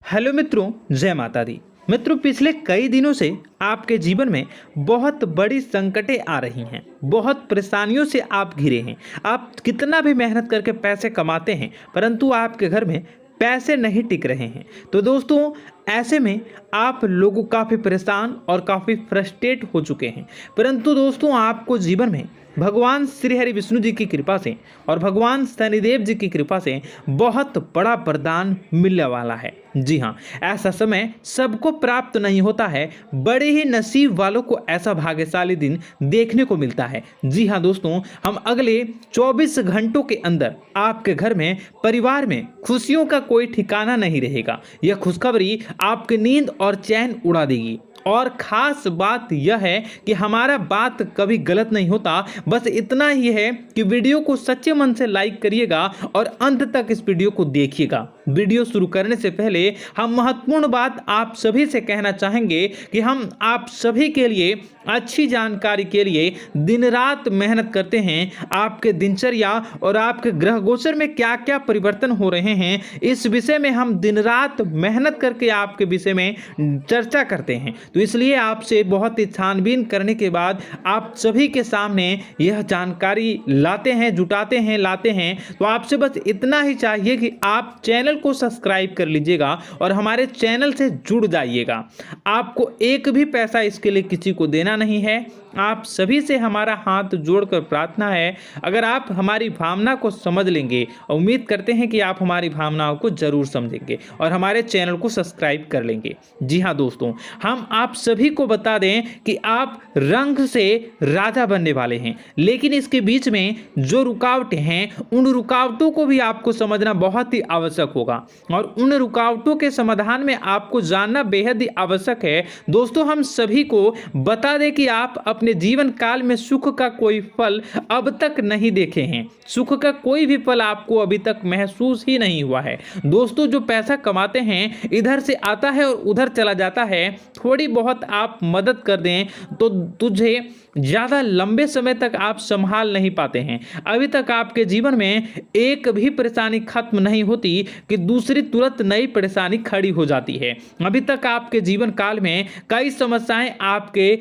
Hello मित्रों, जय माता दी। मित्रों, पिछले कई दिनों से आपके जीवन में बहुत बड़ी संकटें आ रही हैं, बहुत परेशानियों से आप घिरे हैं। आप कितना भी मेहनत करके पैसे कमाते हैं, परंतु आपके घर में पैसे नहीं टिक रहे हैं। तो दोस्तों, ऐसे में आप लोग काफ़ी परेशान और काफ़ी फ्रस्ट्रेट हो चुके हैं। परंतु दोस्तों, आपको जीवन में भगवान श्री हरि विष्णु जी की कृपा से और भगवान शनिदेव जी की कृपा से बहुत बड़ा वरदान मिलने वाला है। जी हाँ, ऐसा समय सबको प्राप्त नहीं होता है, बड़े ही नसीब वालों को ऐसा भाग्यशाली दिन देखने को मिलता है। जी हाँ दोस्तों, हम अगले 24 घंटों के अंदर आपके घर में, परिवार में खुशियों का कोई ठिकाना नहीं रहेगा। यह खुशखबरी आपकी नींद और चैन उड़ा देगी। और ख़ास बात यह है कि हमारा बात कभी गलत नहीं होता, बस इतना ही है कि वीडियो को सच्चे मन से लाइक करिएगा और अंत तक इस वीडियो को देखिएगा। वीडियो शुरू करने से पहले हम महत्वपूर्ण बात आप सभी से कहना चाहेंगे कि हम आप सभी के लिए अच्छी जानकारी के लिए दिन रात मेहनत करते हैं। आपके दिनचर्या और आपके ग्रह गोचर में क्या क्या परिवर्तन हो रहे हैं, इस विषय में हम दिन रात मेहनत करके आपके विषय में चर्चा करते हैं। तो इसलिए आपसे बहुत ही छानबीन करने के बाद आप सभी के सामने यह जानकारी लाते हैं, जुटाते हैं, लाते हैं। तो आपसे बस इतना ही चाहिए कि आप चैनल को सब्सक्राइब कर लीजिएगा और हमारे चैनल से जुड़ जाइएगा। आपको एक भी पैसा इसके लिए किसी को देना नहीं है। आप सभी से हमारा हाथ जोड़कर प्रार्थना है, अगर आप हमारी भावना को समझ लेंगे, उम्मीद करते हैं कि आप हमारी भावनाओं को जरूर समझेंगे और हमारे चैनल को सब्सक्राइब कर लेंगे। जी हाँ दोस्तों, हम आप सभी को बता दें कि आप रंग से राजा बनने वाले हैं, लेकिन इसके बीच में जो रुकावटें हैं, उन रुकावटों को भी आपको समझना बहुत ही आवश्यक होगा और उन रुकावटों के समाधान में आपको जानना बेहद ही आवश्यक है। दोस्तों, हम सभी को बता दें कि आप अपने जीवन काल में सुख का कोई फल अब तक नहीं देखे हैं। सुख का कोई भी फल आपको अभी तक महसूस ही नहीं हुआ है। दोस्तों, जो पैसा कमाते हैं इधर से आता है और उधर चला जाता है। थोड़ी बहुत आप मदद कर दें तो तुझे ज़्यादा लंबे समय तक आप संभाल नहीं पाते हैं। अभी तक आपके जीवन में एक भी परेशानी खत्म नहीं होती कि दूसरी तुरंत नई परेशानी खड़ी हो जाती है। अभी तक आपके जीवन काल में कई समस्याएं आपके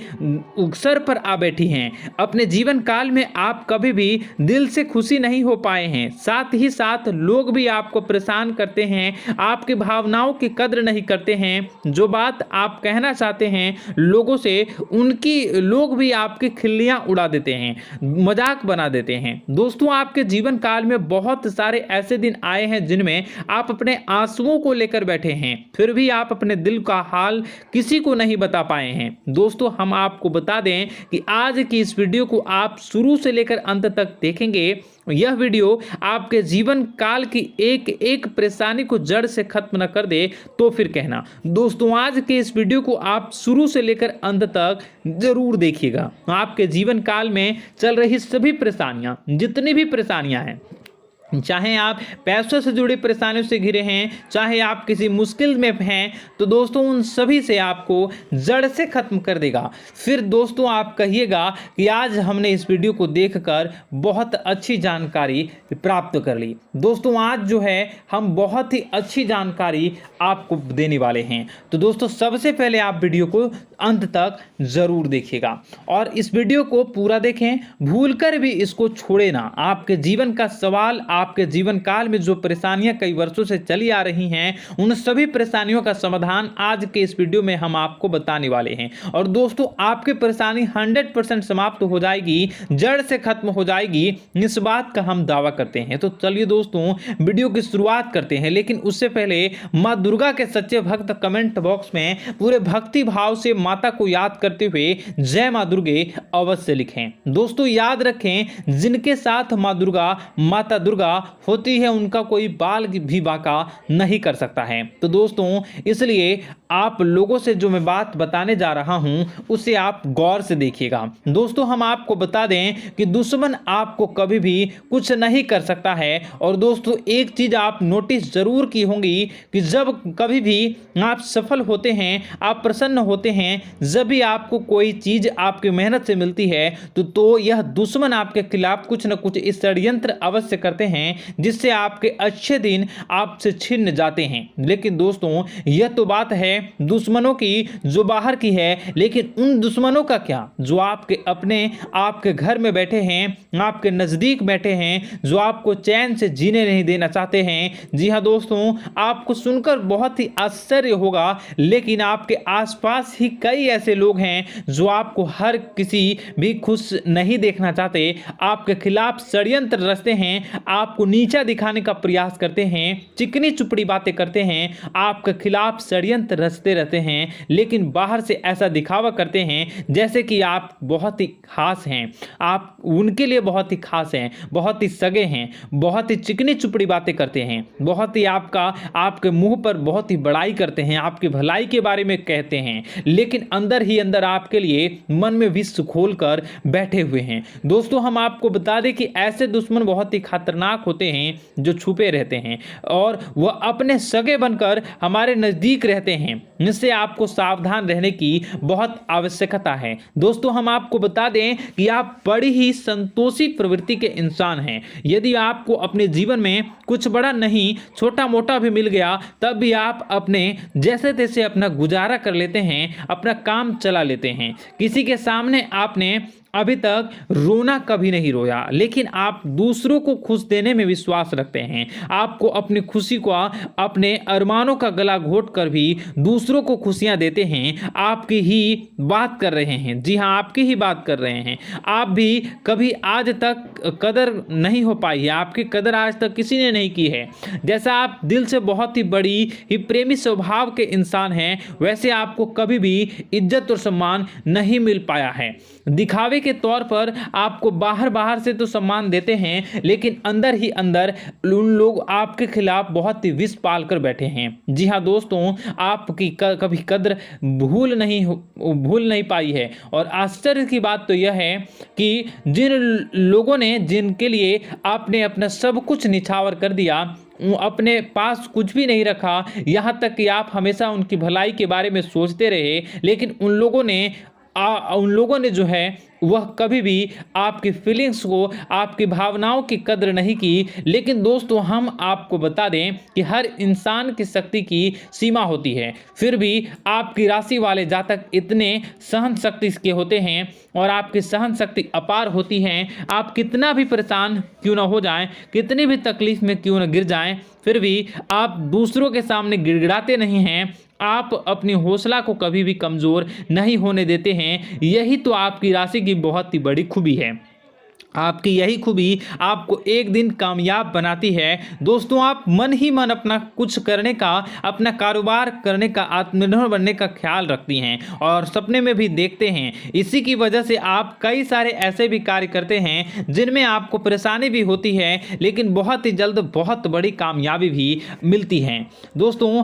सर पर आ बैठी हैं। अपने जीवन काल में आप कभी भी दिल से खुशी नहीं हो पाए हैं। साथ ही साथ लोग भी आपको परेशान करते हैं, आपकी भावनाओं की कद्र नहीं करते हैं। जो बात आप कहना चाहते हैं लोगों से, उनकी लोग भी आपकी खिल्लियां उड़ा देते हैं, मजाक बना देते हैं। दोस्तों, आपके जीवन काल में बहुत सारे ऐसे दिन आए हैं जिनमें आप अपने आंसुओं को लेकर बैठे हैं, फिर भी आप अपने दिल का हाल किसी को नहीं बता पाए हैं। दोस्तों, हम आपको बता दें कि आज की इस वीडियो को आप शुरू से लेकर अंत तक देखेंगे। यह वीडियो आपके जीवन काल की एक एक परेशानी को जड़ से खत्म न कर दे तो फिर कहना। दोस्तों, आज के इस वीडियो को आप शुरू से लेकर अंत तक जरूर देखिएगा। आपके जीवन काल में चल रही सभी परेशानियां, जितनी भी परेशानियां हैं, चाहे आप पैसों से जुड़ी परेशानियों से घिरे हैं, चाहे आप किसी मुश्किल में हैं, तो दोस्तों उन सभी से आपको जड़ से खत्म कर देगा। फिर दोस्तों आप कहिएगा कि आज हमने इस वीडियो को देखकर बहुत अच्छी जानकारी प्राप्त कर ली। दोस्तों, आज जो है हम बहुत ही अच्छी जानकारी आपको देने वाले हैं। तो दोस्तों, सबसे पहले आप वीडियो को अंत तक जरूर देखिएगा और इस वीडियो को पूरा देखें, भूलकर भी इसको छोड़े ना। आपके जीवन का सवाल, आपके जीवन काल में जो परेशानियां कई वर्षों से चली आ रही हैं, उन सभी परेशानियों का समाधान आज के इस वीडियो में हम आपको बताने वाले हैं। और दोस्तों, आपकी परेशानी 100% समाप्त हो जाएगी, जड़ से खत्म हो जाएगी, इस बात का हम दावा करते हैं। तो चलिए दोस्तों, वीडियो की शुरुआत करते हैं। लेकिन उससे पहले माँ दुर्गा के सच्चे भक्त कमेंट बॉक्स में पूरे भक्ति भाव से माता को याद करते हुए जय माँ दुर्गे अवश्य लिखें। दोस्तों, याद रखें, जिनके साथ माँ दुर्गा, माता दुर्गा होती है, उनका कोई बाल भी बांका नहीं कर सकता है। तो दोस्तों, इसलिए आप लोगों से जो मैं बात बताने जा रहा हूं, उसे आप गौर से देखिएगा। दोस्तों, हम आपको बता दें कि दुश्मन आपको कभी भी कुछ नहीं कर सकता है। और दोस्तों, एक चीज आप नोटिस जरूर की होंगी कि जब कभी भी आप सफल होते हैं, आप प्रसन्न होते हैं, जब भी आपको कोई चीज आपकी मेहनत से मिलती है, तो यह दुश्मन आपके खिलाफ कुछ न कुछ इस षड्यंत्र अवश्य करते हैं हैं जिससे आपके अच्छे दिन आपसे छिन जाते हैं। लेकिन दोस्तों यह तो बात है दुश्मनों की जो बाहर की है, लेकिन उन दुश्मनों का क्या जो आपके अपने आपके घर में बैठे हैं, आपके नज़दीक बैठे हैं, जो आपको चैन से जीने नहीं देना चाहते हैं। जी हाँ दोस्तों, आपको सुनकर बहुत ही आश्चर्य होगा, लेकिन आपके आसपास ही कई ऐसे लोग हैं जो आपको हर किसी भी खुश नहीं देखना चाहते, आपके खिलाफ षड्यंत्र रचते हैं, आपको नीचा दिखाने का प्रयास करते हैं, चिकनी चुपड़ी बातें करते हैं, आपके खिलाफ षड्यंत्र रचते रहते हैं, लेकिन बाहर से ऐसा दिखावा करते हैं जैसे कि आप बहुत ही खास हैं, आप उनके लिए बहुत ही खास हैं, बहुत ही सगे हैं, बहुत ही चिकनी चुपड़ी बातें करते हैं, बहुत ही आपके मुंह पर बहुत ही बड़ाई करते हैं, आपकी भलाई के बारे में कहते हैं, लेकिन अंदर ही अंदर आपके लिए मन में विष खोलकर बैठे हुए हैं। दोस्तों हम आपको बता दें कि ऐसे दुश्मन बहुत ही खतरनाक होते हैं जो छुपे रहते हैं और वह अपने सगे बनकर हमारे नज़दीक रहते हैं, जिससे आपको सावधान रहने की बहुत आवश्यकता है। दोस्तों हम आपको बता दें कि आप बड़ी ही संतोषी प्रवृत्ति के इंसान हैं। यदि आपको अपने जीवन में कुछ बड़ा नहीं छोटा मोटा भी मिल गया तब भी आप अपने जैसे तैसे अपना गुजारा कर लेते हैं, अपना काम चला लेते हैं। किसी के सामने आपने अभी तक रोना कभी नहीं रोया, लेकिन आप दूसरों को खुश देने में विश्वास रखते हैं। आपको अपनी खुशी को अपने अरमानों का गला घोट कर भी दूसरों को खुशियां देते हैं। आपकी ही बात कर रहे हैं, जी हाँ आपकी ही बात कर रहे हैं। आप भी कभी आज तक कदर नहीं हो पाई है, आपकी कदर आज तक किसी ने नहीं की है। जैसा आप दिल से बहुत ही बड़ी ही प्रेमी स्वभाव के इंसान हैं, वैसे आपको कभी भी इज्जत और सम्मान नहीं मिल पाया है। दिखावे के तौर पर आपको बाहर से तो सम्मान देते हैं, लेकिन अंदर ही अंदर उन लोग आपके खिलाफ बहुत ही विष पाल कर बैठे हैं। जी हाँ दोस्तों, आपकी कभी कद्र भूल नहीं पाई है। और आश्चर्य की बात तो यह है कि जिन लोगों ने जिनके लिए आपने अपना सब कुछ निछावर कर दिया, अपने पास कुछ भी नहीं रखा, यहाँ तक कि आप हमेशा उनकी भलाई के बारे में सोचते रहे, लेकिन उन लोगों ने जो है वह कभी भी आपकी फीलिंग्स को, आपकी भावनाओं की कद्र नहीं की। लेकिन दोस्तों हम आपको बता दें कि हर इंसान की शक्ति की सीमा होती है, फिर भी आपकी राशि वाले जातक इतने सहन शक्ति के होते हैं और आपकी सहन शक्ति अपार होती है। आप कितना भी परेशान क्यों ना हो जाएं, कितनी भी तकलीफ में क्यों ना गिर जाएं, फिर भी आप दूसरों के सामने गिड़गिड़ाते नहीं हैं। आप अपनी हौसला को कभी भी कमज़ोर नहीं होने देते हैं। यही तो आपकी राशि की बहुत ही बड़ी खूबी है। आपकी यही खूबी आपको एक दिन कामयाब बनाती है। दोस्तों आप मन ही मन अपना कुछ करने का, अपना कारोबार करने का, आत्मनिर्भर बनने का ख्याल रखती हैं और सपने में भी देखते हैं। इसी की वजह से आप कई सारे ऐसे भी कार्य करते हैं जिनमें आपको परेशानी भी होती है, लेकिन बहुत ही जल्द बहुत बड़ी कामयाबी भी मिलती है। दोस्तों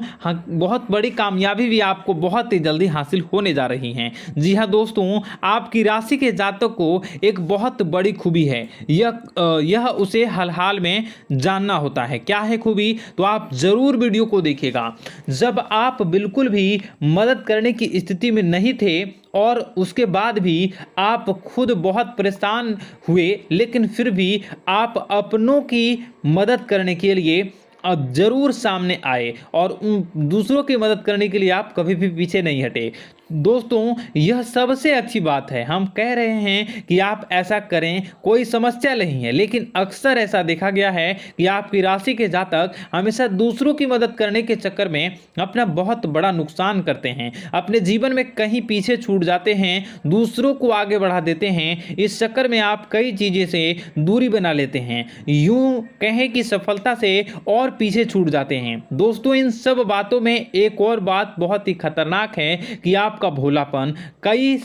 बहुत बड़ी कामयाबी भी आपको बहुत ही जल्दी हासिल होने जा रही हैं। जी हाँ दोस्तों, आपकी राशि के जातक को एक बहुत बड़ी खूबी है, यह उसे हाल में जानना होता है। क्या है खूबी, तो आप जरूर वीडियो को देखिएगा। जब आप बिल्कुल भी मदद करने की स्थिति में नहीं थे और उसके बाद भी आप खुद बहुत परेशान हुए, लेकिन फिर भी आप अपनों की मदद करने के लिए अब जरूर सामने आए और उन दूसरों की मदद करने के लिए आप कभी भी पीछे नहीं हटे। दोस्तों यह सबसे अच्छी बात है। हम कह रहे हैं कि आप ऐसा करें, कोई समस्या नहीं है, लेकिन अक्सर ऐसा देखा गया है कि आपकी राशि के जातक हमेशा दूसरों की मदद करने के चक्कर में अपना बहुत बड़ा नुकसान करते हैं, अपने जीवन में कहीं पीछे छूट जाते हैं, दूसरों को आगे बढ़ा देते हैं। इस चक्कर में आप कई चीज़ें से दूरी बना लेते हैं, यूं कहें कि सफलता से और पीछे छूट जाते हैं। दोस्तों इन सब बातों में एक और बात बहुत ही खतरनाक है कि आपका भोलापन कई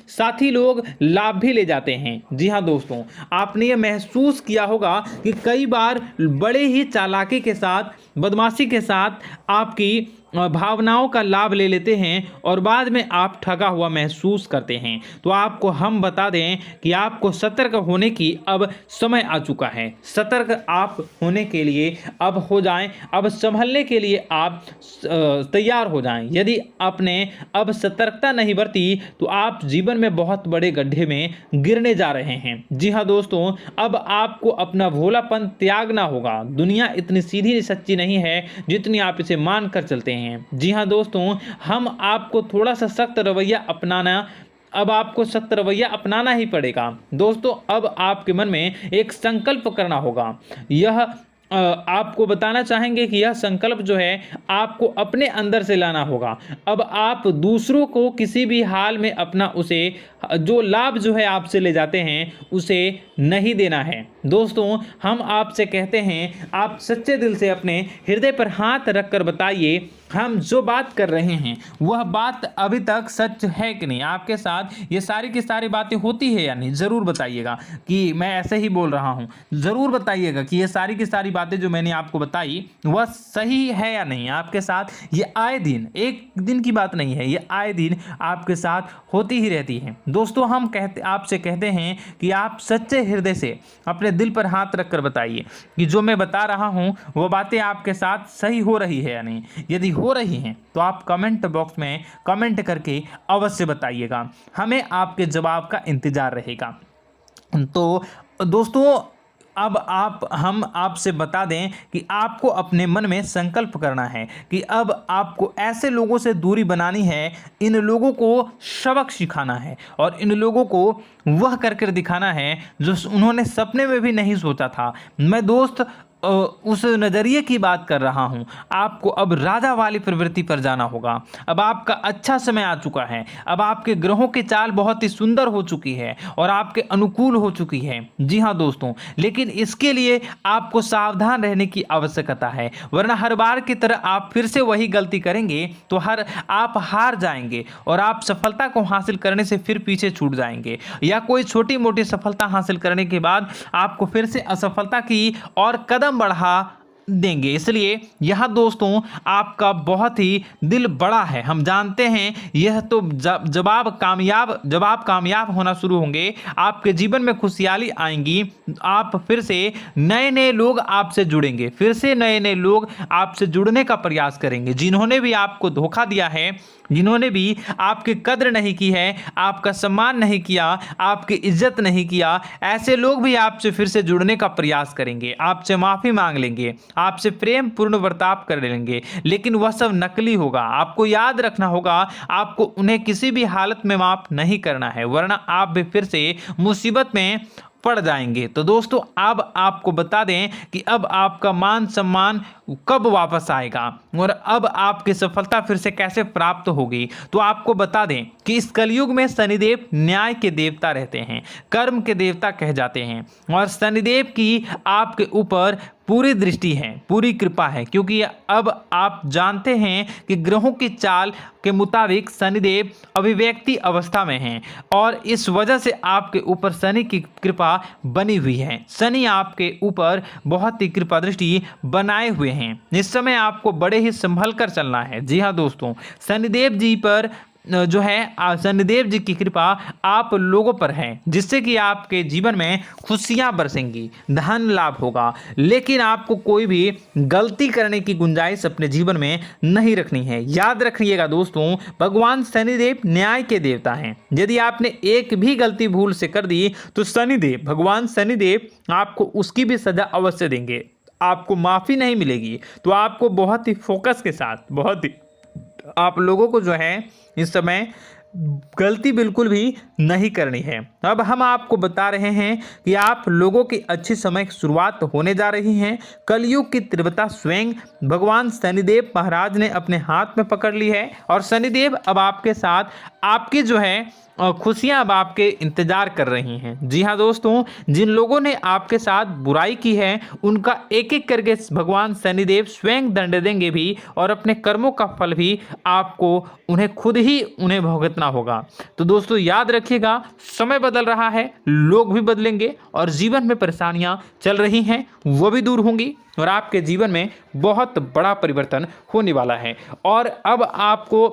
साथी लोग लाभ भी ले जाते हैं। जी हाँ दोस्तों, आपने ये महसूस किया होगा कि कई बार बड़े ही चालाकी के साथ बदमाशी के साथ आपकी भावनाओं का लाभ ले लेते हैं और बाद में आप ठगा हुआ महसूस करते हैं। तो आपको हम बता दें कि आपको सतर्क होने की अब समय आ चुका है। सतर्क आप होने के लिए अब हो जाएं, अब संभलने के लिए आप तैयार हो जाएं। यदि आपने अब सतर्कता नहीं बरती तो आप जीवन में बहुत बड़े गड्ढे में गिरने जा रहे हैं। जी हाँ दोस्तों, अब आपको अपना भोलापन त्यागना होगा। दुनिया इतनी सीधी सच्ची नहीं है जितनी आप इसे मान कर चलते हैं। जी हाँ दोस्तों, हम आपको थोड़ा सा सख्त रवैया अपनाना ही पड़ेगा। दोस्तों, अब आपके मन में एक संकल्प करना होगा। यह आपको बताना चाहेंगे कि यह संकल्प जो है आपको अपने अंदर से लाना होगा। अब आप दूसरों को किसी भी हाल में अपना उसे जो लाभ जो है आपसे ले जाते हैं उसे नहीं देना है। दोस्तों, हम आपसे कहते हैं, आप सच्चे दिल से अपने हृदय पर हाथ रखकर बताइए, हम जो बात कर रहे हैं वह बात अभी तक सच है कि नहीं। आपके साथ ये सारी की सारी बातें होती है या नहीं, ज़रूर बताइएगा कि मैं ऐसे ही बोल रहा हूँ। ज़रूर बताइएगा कि ये सारी की सारी बातें जो मैंने आपको बताई वह सही है या नहीं। आपके साथ ये आए दिन, एक दिन की बात नहीं है, ये आए दिन आपके साथ होती ही रहती है। दोस्तों, हम आपसे कहते हैं कि आप सच्चे हृदय से अपने दिल पर हाथ रखकर बताइए कि जो मैं बता रहा हूँ वो बातें आपके साथ सही हो रही है या नहीं। यदि हो रही हैं तो आप कमेंट बॉक्स में कमेंट करके अवश्य बताइएगा। हमें आपके जवाब का इंतजार रहेगा। तो दोस्तों, अब हम आपसे बता दें कि आपको अपने मन में संकल्प करना है कि अब आपको ऐसे लोगों से दूरी बनानी है, इन लोगों को सबक सिखाना है और इन लोगों को वह करके दिखाना है जो उन्होंने सपने में भी नहीं सोचा था। मैं दोस्त उस नज़रिए की बात कर रहा हूँ। आपको अब राजा वाली प्रवृत्ति पर जाना होगा। अब आपका अच्छा समय आ चुका है। अब आपके ग्रहों की चाल बहुत ही सुंदर हो चुकी है और आपके अनुकूल हो चुकी है। जी हाँ दोस्तों, लेकिन इसके लिए आपको सावधान रहने की आवश्यकता है, वरना हर बार की तरह आप फिर से वही गलती करेंगे तो आप हार जाएंगे और आप सफलता को हासिल करने से फिर पीछे छूट जाएंगे, या कोई छोटी मोटी सफलता हासिल करने के बाद आपको फिर से असफलता की और कदम बढ़ा देंगे। इसलिए यह दोस्तों, आपका बहुत ही दिल बड़ा है, हम जानते हैं। यह तो जब आप कामयाब होना शुरू होंगे, आपके जीवन में खुशहाली आएंगी, आप फिर से नए नए लोग आपसे जुड़ेंगे, फिर से नए नए लोग आपसे जुड़ने का प्रयास करेंगे। जिन्होंने भी आपको धोखा दिया है, जिन्होंने भी आपकी कद्र नहीं की है, आपका सम्मान नहीं किया, आपकी इज्जत नहीं किया, ऐसे लोग भी आपसे फिर से जुड़ने का प्रयास करेंगे, आपसे माफ़ी मांग लेंगे, आपसे प्रेम पूर्ण बर्ताव कर लेंगे, लेकिन वह सब नकली होगा। आपको याद रखना होगा, आपको उन्हें किसी भी हालत में माफ नहीं करना है, वरना आप भी फिर से मुसीबत में पड़ जाएंगे। तो दोस्तों, अब आपको बता दें कि अब आपका मान सम्मान कब वापस आएगा और अब आपकी सफलता फिर से कैसे प्राप्त होगी। तो आपको बता दें कि इस कलयुग में शनिदेव न्याय के देवता रहते हैं, कर्म के देवता कह जाते हैं और शनिदेव की आपके ऊपर पूरी दृष्टि है, पूरी कृपा है, क्योंकि अब आप जानते हैं कि ग्रहों की चाल के मुताबिक शनिदेव अभिव्यक्ति अवस्था में हैं और इस वजह से आपके ऊपर शनि की कृपा बनी हुई है। शनि आपके ऊपर बहुत ही कृपा दृष्टि बनाए हुए हैं। इस समय आपको बड़े ही संभल कर चलना है। जी हाँ दोस्तों, शनिदेव जी पर जो है शनिदेव जी की कृपा आप लोगों पर है, जिससे कि आपके जीवन में खुशियां बरसेंगी, धन लाभ होगा, लेकिन आपको कोई भी गलती करने की गुंजाइश अपने जीवन में नहीं रखनी है। याद रखिएगा दोस्तों, भगवान शनिदेव न्याय के देवता हैं। यदि आपने एक भी गलती भूल से कर दी तो भगवान शनिदेव आपको उसकी भी सजा अवश्य देंगे, आपको माफ़ी नहीं मिलेगी। तो आपको बहुत ही फोकस के साथ आप लोगों को जो है इस समय गलती बिल्कुल भी नहीं करनी है। अब हम आपको बता रहे हैं कि आप लोगों की अच्छी समय की शुरुआत होने जा रही है। कलयुग की तीव्रता स्वयं भगवान शनिदेव महाराज ने अपने हाथ में पकड़ ली है और शनिदेव अब आपके साथ आपकी जो है खुशियां अब आपके इंतजार कर रही हैं। जी हाँ दोस्तों, जिन लोगों ने आपके साथ बुराई की है उनका एक एक करके भगवान शनिदेव स्वयं दंड देंगे भी, और अपने कर्मों का फल भी आपको उन्हें खुद ही उन्हें भुगतना होगा। तो दोस्तों याद रखिएगा, समय बदल रहा है, लोग भी बदलेंगे, और जीवन में परेशानियां चल रही हैं वो भी दूर होंगी, और आपके जीवन में बहुत बड़ा परिवर्तन होने वाला है। और अब आपको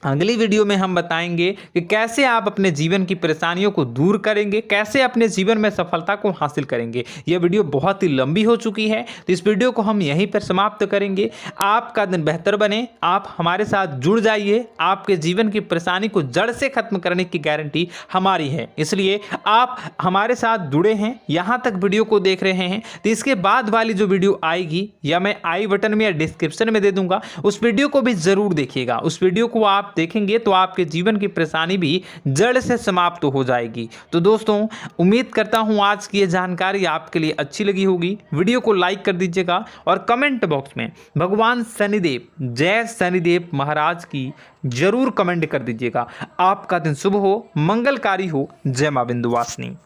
अगली वीडियो में हम बताएंगे कि कैसे आप अपने जीवन की परेशानियों को दूर करेंगे, कैसे अपने जीवन में सफलता को हासिल करेंगे। यह वीडियो बहुत ही लंबी हो चुकी है, तो इस वीडियो को हम यहीं पर समाप्त करेंगे। आपका दिन बेहतर बने, आप हमारे साथ जुड़ जाइए। आपके जीवन की परेशानी को जड़ से खत्म करने की गारंटी हमारी है, इसलिए आप हमारे साथ जुड़े हैं, यहाँ तक वीडियो को देख रहे हैं, तो इसके बाद वाली जो वीडियो आएगी या मैं आई बटन में या डिस्क्रिप्शन में दे दूंगा, उस वीडियो को भी जरूर देखिएगा। उस वीडियो को आप देखेंगे तो आपके जीवन की परेशानी भी जड़ से समाप्त हो जाएगी। तो दोस्तों उम्मीद करता हूं आज की ये जानकारी आपके लिए अच्छी लगी होगी। वीडियो को लाइक कर दीजिएगा और कमेंट बॉक्स में भगवान शनिदेव, जय शनिदेव महाराज की जरूर कमेंट कर दीजिएगा। आपका दिन शुभ हो, मंगलकारी हो। जय मां विंध्यवासिनी।